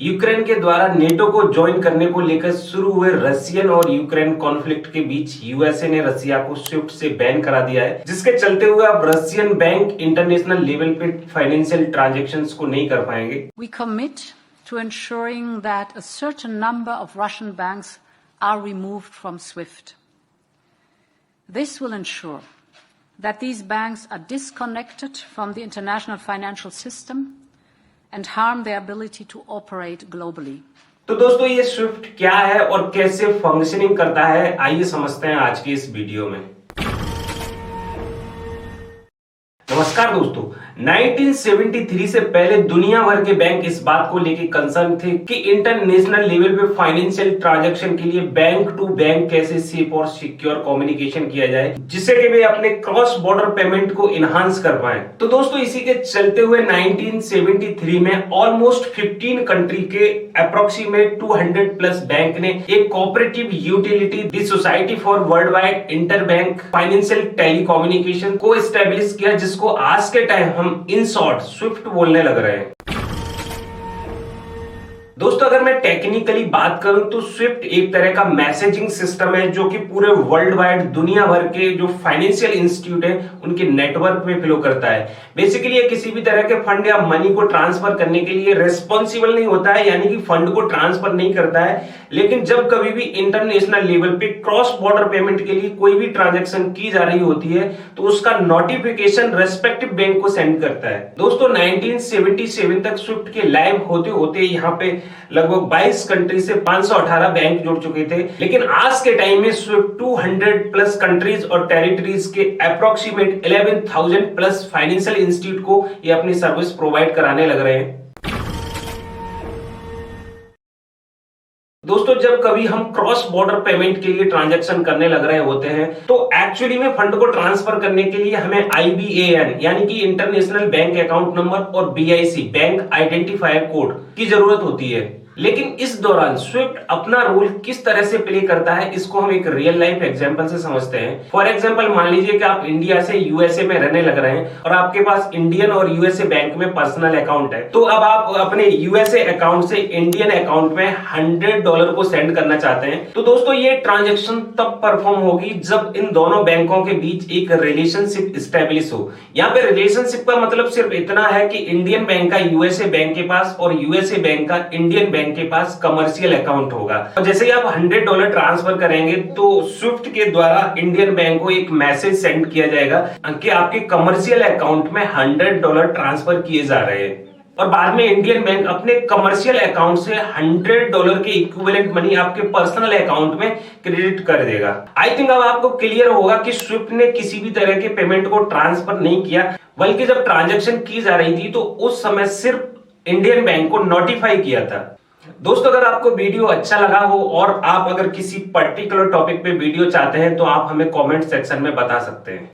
Ukraine के द्वारा NATO को ज्वाइन करने को लेकर शुरू हुए रशियन और यूक्रेन कॉन्फ्लिक्ट के बीच यूएसए ने रशिया को स्विफ्ट से बैन करा दिया है, जिसके चलते हुए अब रशियन बैंक इंटरनेशनल लेवल पे फाइनेंशियल ट्रांजैक्शंस को नहीं कर पाएंगे। We commit to ensuring that a certain number of Russian banks are removed from SWIFT. This will ensure that these banks are disconnected from the international financial system and harm their ability to operate globally. तो दोस्तों, ये Swift क्या है और कैसे functioning करता है, आइए समझते हैं आज की इस वीडियो में। नमस्कार दोस्तों, 1973 से पहले दुनिया भर के बैंक इस बात को लेकर कंसर्न थे कि इंटरनेशनल लेवल पे फाइनेंशियल ट्रांजैक्शन के लिए बैंक टू बैंक कैसे सेफ और सिक्योर कम्युनिकेशन किया जाए, जिससे कि वे अपने क्रॉस बॉर्डर पेमेंट को इनहांस कर पाए। तो दोस्तों, इसी के चलते हुए 1973 में ऑलमोस्ट 15 कंट्री के अप्रोक्सीमेट 200 प्लस बैंक ने एक cooperative utility the society for world wide inter bank financial telecommunication को एस्टेब्लिश किया, जिसको आज के टाइम हम इन शॉर्ट स्विफ्ट बोलने लग रहे हैं। दोस्तों, अगर मैं टेक्निकली बात करूं तो स्विफ्ट एक तरह का मैसेजिंग सिस्टम है जो कि पूरे वर्ल्ड वाइड दुनिया भर के जो फाइनेंशियल इंस्टीट्यूट है उनके नेटवर्क में फ्लो करता है। बेसिकली ये किसी भी तरह के फंड या मनी को ट्रांसफर करने के लिए रेस्पॉन्सिबल नहीं होता है, यानी कि फंड को ट्रांसफर नहीं करता है, लेकिन जब कभी भी इंटरनेशनल लेवल पे क्रॉस बॉर्डर पेमेंट के लिए कोई भी ट्रांजेक्शन की जा रही होती है तो उसका नोटिफिकेशन रेस्पेक्टिव बैंक को सेंड करता है। दोस्तों, 1977 तक स्विफ्ट के लाइव होते होते यहाँ पे लगभग 22 कंट्री से 518 बैंक जुड़ चुके थे, लेकिन आज के टाइम में स्विफ्ट 200 प्लस कंट्रीज और टेरिटरीज के अप्रोक्सीमेट 11,000 प्लस फाइनेंशियल इंस्टीट्यूट को ये अपनी सर्विस प्रोवाइड कराने लग रहे हैं। दोस्तों, जब कभी हम क्रॉस बॉर्डर पेमेंट के लिए ट्रांजैक्शन करने लग रहे होते हैं तो एक्चुअली में फंड को ट्रांसफर करने के लिए हमें IBAN यानी कि इंटरनेशनल बैंक अकाउंट नंबर और BIC बैंक आइडेंटिफायर कोड की जरूरत होती है। लेकिन इस दौरान स्विफ्ट अपना रोल किस तरह से प्ले करता है, इसको हम एक रियल लाइफ एग्जांपल से समझते हैं। फॉर एग्जांपल, मान लीजिए कि आप इंडिया से यूएसए में रहने लग रहे हैं और आपके पास इंडियन और यूएसए बैंक में पर्सनल अकाउंट है। तो अब आप अपने यूएसए अकाउंट से इंडियन अकाउंट में $100 को सेंड करना चाहते हैं। तो दोस्तों, ये ट्रांजेक्शन तब परफॉर्म होगी जब इन दोनों बैंकों के बीच एक रिलेशनशिप स्टैब्लिश हो। यहाँ पे रिलेशनशिप का मतलब सिर्फ इतना है कि इंडियन बैंक का यूएसए बैंक के पास और यूएसए बैंक का इंडियन बैंक के पास कमर्शियल अकाउंट होगा। और जैसे ही आप $100 ट्रांसफर करेंगे तो स्विफ्ट के द्वारा इंडियन बैंक को एक मैसेज सेंड किया जाएगा कि आपके कमर्शियल अकाउंट में $100 ट्रांसफर किए जा रहे हैं, और बाद में इंडियन बैंक अपने कमर्शियल अकाउंट से $100 के इक्विवेलेंट मनी आपके पर्सनल अकाउंट में क्रेडिट कर देगा। आई थिंक अब आपको क्लियर होगा कि स्विफ्ट ने किसी भी तरह के पेमेंट को ट्रांसफर नहीं किया, बल्कि जब ट्रांजैक्शन की जा रही थी तो उस समय सिर्फ इंडियन बैंक को नोटिफाई किया था। दोस्तों, अगर आपको वीडियो अच्छा लगा हो और आप अगर किसी पर्टिकुलर टॉपिक पे वीडियो चाहते हैं तो आप हमें कमेंट सेक्शन में बता सकते हैं।